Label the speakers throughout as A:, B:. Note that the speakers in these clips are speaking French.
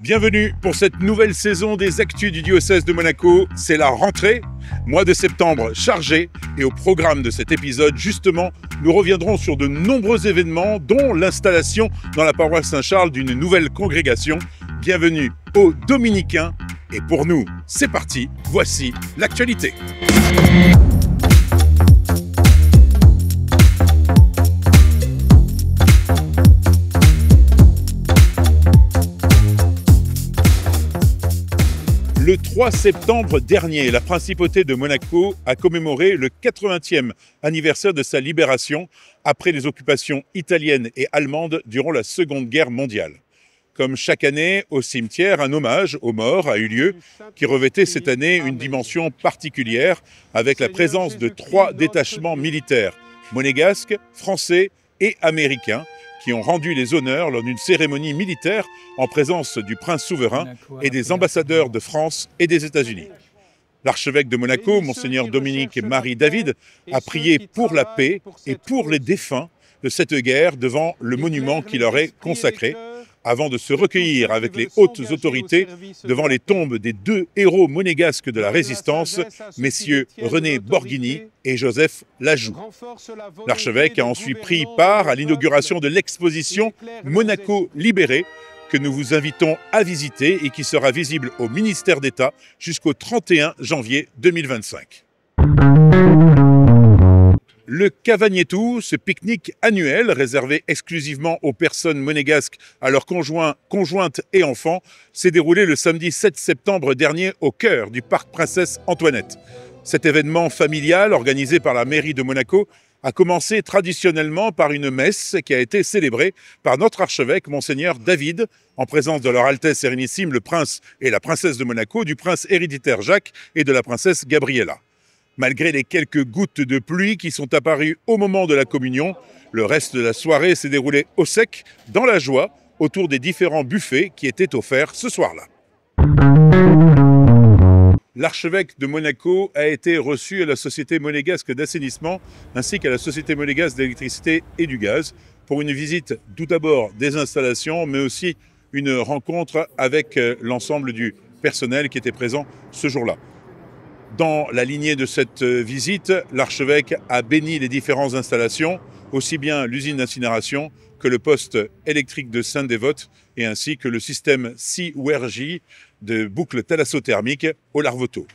A: Bienvenue pour cette nouvelle saison des Actus du diocèse de Monaco. C'est la rentrée, mois de septembre chargé. Et au programme de cet épisode, justement, nous reviendrons sur de nombreux événements, dont l'installation dans la paroisse Saint-Charles d'une nouvelle congrégation. Bienvenue aux Dominicains. Et pour nous, c'est parti, voici l'actualité. Le 3 septembre dernier, la principauté de Monaco a commémoré le 80e anniversaire de sa libération après les occupations italiennes et allemandes durant la Seconde Guerre mondiale. Comme chaque année, au cimetière, un hommage aux morts a eu lieu, qui revêtait cette année une dimension particulière avec la présence de 3 détachements militaires, monégasques, français et américains, qui ont rendu les honneurs lors d'une cérémonie militaire en présence du prince souverain et des ambassadeurs de France et des États-Unis. L'archevêque de Monaco, Monseigneur Dominique Marie David, a prié pour la paix et pour les défunts de cette guerre devant le monument qui leur est consacré, avant de se recueillir avec les hautes autorités devant les tombes des 2 héros monégasques de la Résistance, messieurs René Borghini et Joseph Lajoux. L'archevêque a ensuite pris part à l'inauguration de l'exposition Monaco libéré, que nous vous invitons à visiter et qui sera visible au ministère d'État jusqu'au 31 janvier 2025. Le Cavagnetou, ce pique-nique annuel réservé exclusivement aux personnes monégasques, à leurs conjointes et enfants, s'est déroulé le samedi 7 septembre dernier au cœur du parc Princesse Antoinette. Cet événement familial organisé par la mairie de Monaco a commencé traditionnellement par une messe qui a été célébrée par notre archevêque, Monseigneur David, en présence de leur Altesse Sérénissime, le prince et la princesse de Monaco, du prince héréditaire Jacques et de la princesse Gabriella. Malgré les quelques gouttes de pluie qui sont apparues au moment de la communion, le reste de la soirée s'est déroulé au sec, dans la joie, autour des différents buffets qui étaient offerts ce soir-là. L'archevêque de Monaco a été reçu à la Société monégasque d'assainissement ainsi qu'à la Société monégasque d'électricité et du gaz pour une visite tout d'abord des installations, mais aussi une rencontre avec l'ensemble du personnel qui était présent ce jour-là. Dans la lignée de cette visite, l'archevêque a béni les différentes installations, aussi bien l'usine d'incinération que le poste électrique de Saint-Dévote et ainsi que le système Siwergy de boucle thalassothermique au Larvoto.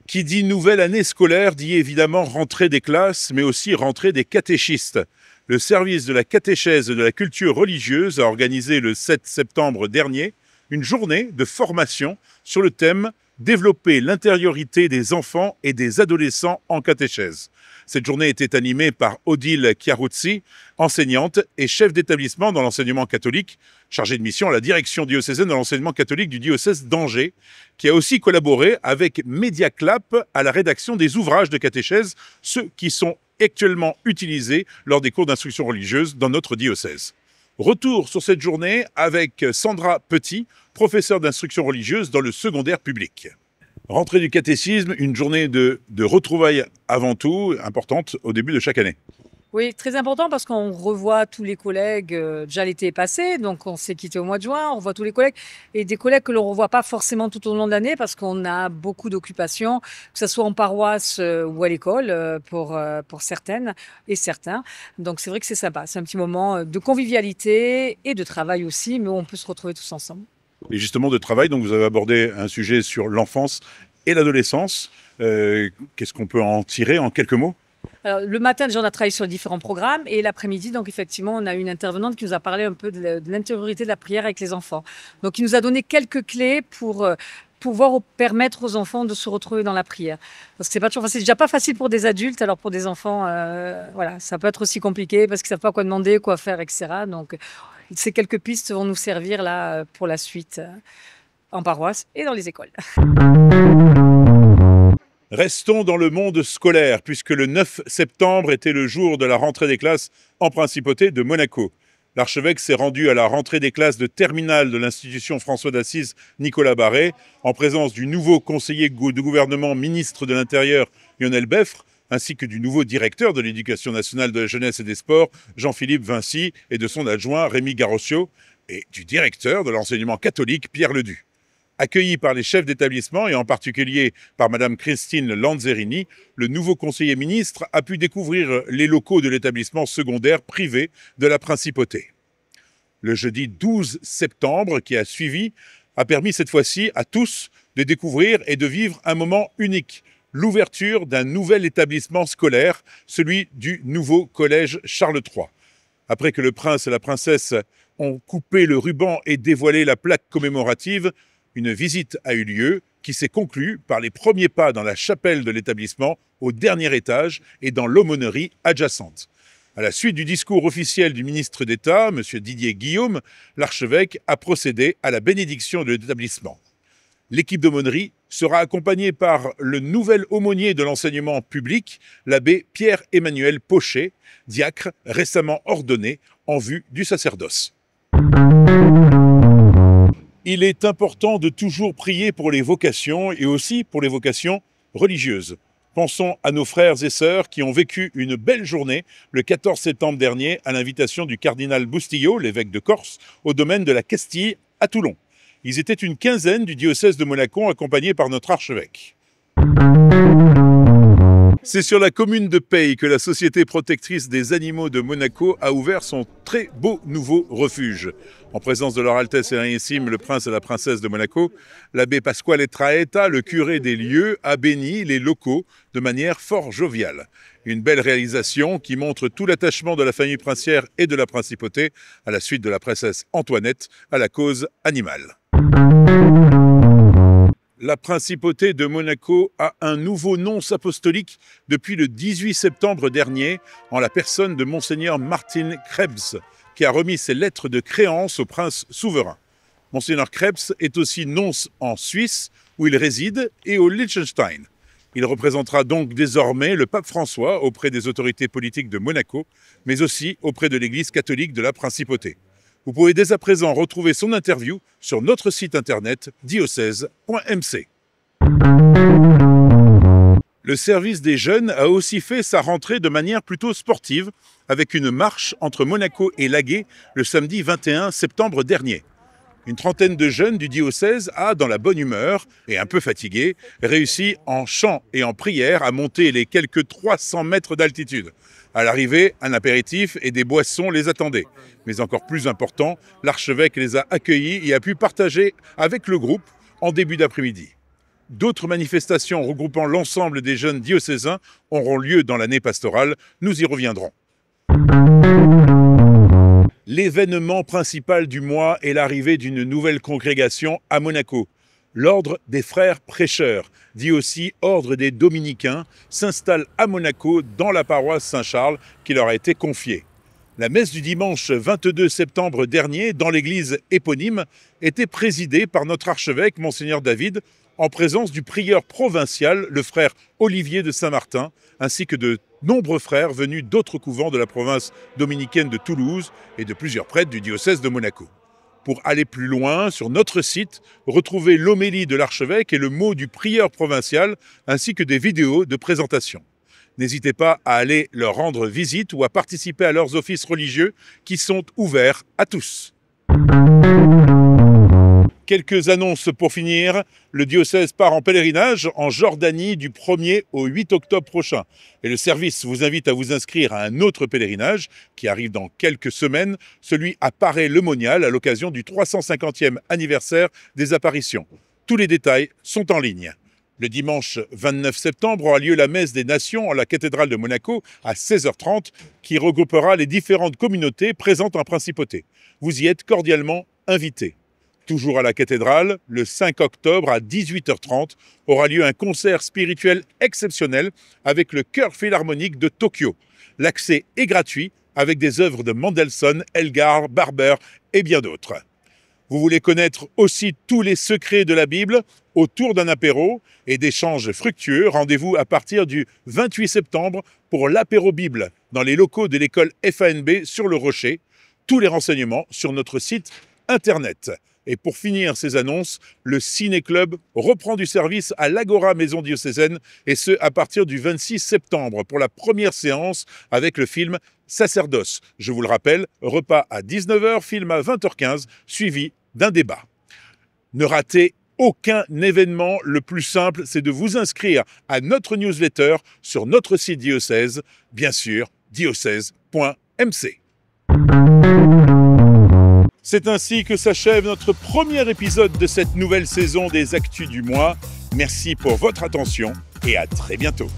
A: Qui dit nouvelle année scolaire dit évidemment rentrée des classes, mais aussi rentrée des catéchistes. Le service de la catéchèse de la culture religieuse a organisé le 7 septembre dernier une journée de formation sur le thème « Développer l'intériorité des enfants et des adolescents en catéchèse ». Cette journée était animée par Odile Chiaruzzi, enseignante et chef d'établissement dans l'enseignement catholique, chargée de mission à la direction diocésaine de l'enseignement catholique du diocèse d'Angers, qui a aussi collaboré avec Mediaclap à la rédaction des ouvrages de catéchèse, ceux qui sont actuellement utilisés lors des cours d'instruction religieuse dans notre diocèse. Retour sur cette journée avec Sandra Petit, professeure d'instruction religieuse dans le secondaire public. Rentrée du catéchisme, une journée de retrouvailles avant tout, importante au début de chaque année.
B: Oui, très important parce qu'on revoit tous les collègues, déjà l'été est passé, donc on s'est quitté au mois de juin, on revoit tous les collègues, et des collègues que l'on ne revoit pas forcément tout au long de l'année parce qu'on a beaucoup d'occupations, que ce soit en paroisse ou à l'école pour certaines et certains. Donc c'est vrai que c'est sympa, c'est un petit moment de convivialité et de travail aussi, mais où on peut se retrouver tous ensemble.
A: Et justement de travail, donc vous avez abordé un sujet sur l'enfance et l'adolescence. Qu'est-ce qu'on peut en tirer en quelques mots ?
B: Alors, le matin, déjà, on a travaillé sur les différents programmes et l'après-midi, donc effectivement, on a eu une intervenante qui nous a parlé un peu de l'intériorité de la prière avec les enfants. Donc, il nous a donné quelques clés pour pouvoir permettre aux enfants de se retrouver dans la prière. Parce que c'est pas toujours facile. C'est déjà pas facile pour des adultes, alors pour des enfants, voilà, ça peut être aussi compliqué parce qu'ils savent pas quoi demander, quoi faire, etc. Donc, ces quelques pistes vont nous servir là pour la suite en paroisse et dans les écoles.
A: Restons dans le monde scolaire, puisque le 9 septembre était le jour de la rentrée des classes en principauté de Monaco. L'archevêque s'est rendu à la rentrée des classes de terminale de l'institution François d'Assise Nicolas Barré, en présence du nouveau conseiller de gouvernement ministre de l'Intérieur Lionel Beffre, ainsi que du nouveau directeur de l'Éducation nationale de la jeunesse et des sports, Jean-Philippe Vinci, et de son adjoint Rémi Garossio. et du directeur de l'enseignement catholique, Pierre Ledu. Accueilli par les chefs d'établissement et en particulier par Madame Christine Lanzerini, le nouveau conseiller ministre a pu découvrir les locaux de l'établissement secondaire privé de la Principauté. Le jeudi 12 septembre qui a suivi a permis cette fois-ci à tous de découvrir et de vivre un moment unique, l'ouverture d'un nouvel établissement scolaire, celui du nouveau collège Charles III. Après que le prince et la princesse ont coupé le ruban et dévoilé la plaque commémorative, une visite a eu lieu qui s'est conclue par les premiers pas dans la chapelle de l'établissement au dernier étage et dans l'aumônerie adjacente. À la suite du discours officiel du ministre d'État, M. Didier Guillaume, l'archevêque a procédé à la bénédiction de l'établissement. L'équipe d'aumônerie sera accompagnée par le nouvel aumônier de l'enseignement public, l'abbé Pierre-Emmanuel Pochet, diacre récemment ordonné en vue du sacerdoce. Il est important de toujours prier pour les vocations et aussi pour les vocations religieuses. Pensons à nos frères et sœurs qui ont vécu une belle journée le 14 septembre dernier à l'invitation du cardinal Bustillo, l'évêque de Corse, au domaine de la Castille à Toulon. Ils étaient une quinzaine du diocèse de Monaco accompagnés par notre archevêque. C'est sur la commune de Peille que la Société protectrice des animaux de Monaco a ouvert son très beau nouveau refuge. En présence de leur Altesse Sérénissime, le prince et la princesse de Monaco, l'abbé Pasquale Traetta, le curé des lieux, a béni les locaux de manière fort joviale. Une belle réalisation qui montre tout l'attachement de la famille princière et de la principauté à la suite de la princesse Antoinette à la cause animale. La principauté de Monaco a un nouveau nonce apostolique depuis le 18 septembre dernier, en la personne de Monseigneur Martin Krebs, qui a remis ses lettres de créance au prince souverain. Monseigneur Krebs est aussi nonce en Suisse, où il réside, et au Liechtenstein. Il représentera donc désormais le pape François auprès des autorités politiques de Monaco, mais aussi auprès de l'Église catholique de la principauté. Vous pouvez dès à présent retrouver son interview sur notre site internet diocèse.mc. Le service des jeunes a aussi fait sa rentrée de manière plutôt sportive avec une marche entre Monaco et Laguet le samedi 21 septembre dernier. Une trentaine de jeunes du diocèse a, dans la bonne humeur et un peu fatigués, réussi en chant et en prière à monter les quelques 300 mètres d'altitude. À l'arrivée, un apéritif et des boissons les attendaient. Mais encore plus important, l'archevêque les a accueillis et a pu partager avec le groupe en début d'après-midi. D'autres manifestations regroupant l'ensemble des jeunes diocésains auront lieu dans l'année pastorale. Nous y reviendrons. L'événement principal du mois est l'arrivée d'une nouvelle congrégation à Monaco. L'Ordre des Frères Prêcheurs, dit aussi Ordre des Dominicains, s'installe à Monaco dans la paroisse Saint-Charles qui leur a été confiée. La messe du dimanche 22 septembre dernier, dans l'église éponyme, était présidée par notre archevêque, Monseigneur David, en présence du prieur provincial, le frère Olivier de Saint-Martin, ainsi que de nombreux frères venus d'autres couvents de la province dominicaine de Toulouse et de plusieurs prêtres du diocèse de Monaco. Pour aller plus loin, sur notre site, retrouvez l'homélie de l'archevêque et le mot du prieur provincial, ainsi que des vidéos de présentation. N'hésitez pas à aller leur rendre visite ou à participer à leurs offices religieux qui sont ouverts à tous. Quelques annonces pour finir. Le diocèse part en pèlerinage en Jordanie du 1er au 8 octobre prochain. Et le service vous invite à vous inscrire à un autre pèlerinage qui arrive dans quelques semaines, celui à Paray-le-Monial à l'occasion du 350e anniversaire des apparitions. Tous les détails sont en ligne. Le dimanche 29 septembre aura lieu la messe des nations en la cathédrale de Monaco à 16h30 qui regroupera les différentes communautés présentes en principauté. Vous y êtes cordialement invités. Toujours à la cathédrale, le 5 octobre à 18h30 aura lieu un concert spirituel exceptionnel avec le Chœur Philharmonique de Tokyo. L'accès est gratuit avec des œuvres de Mendelssohn, Elgar, Barber et bien d'autres. Vous voulez connaître aussi tous les secrets de la Bible autour d'un apéro et d'échanges fructueux. Rendez-vous à partir du 28 septembre pour l'apéro Bible dans les locaux de l'école FANB sur le Rocher. Tous les renseignements sur notre site internet. Et pour finir ces annonces, le Ciné-Club reprend du service à l'Agora Maison Diocésaine et ce à partir du 26 septembre pour la première séance avec le film sacerdoce. Je vous le rappelle, repas à 19h, film à 20h15, suivi d'un débat. Ne ratez aucun événement. Le plus simple, c'est de vous inscrire à notre newsletter sur notre site diocèse, bien sûr, diocèse.mc. C'est ainsi que s'achève notre premier épisode de cette nouvelle saison des Actus du mois. Merci pour votre attention et à très bientôt.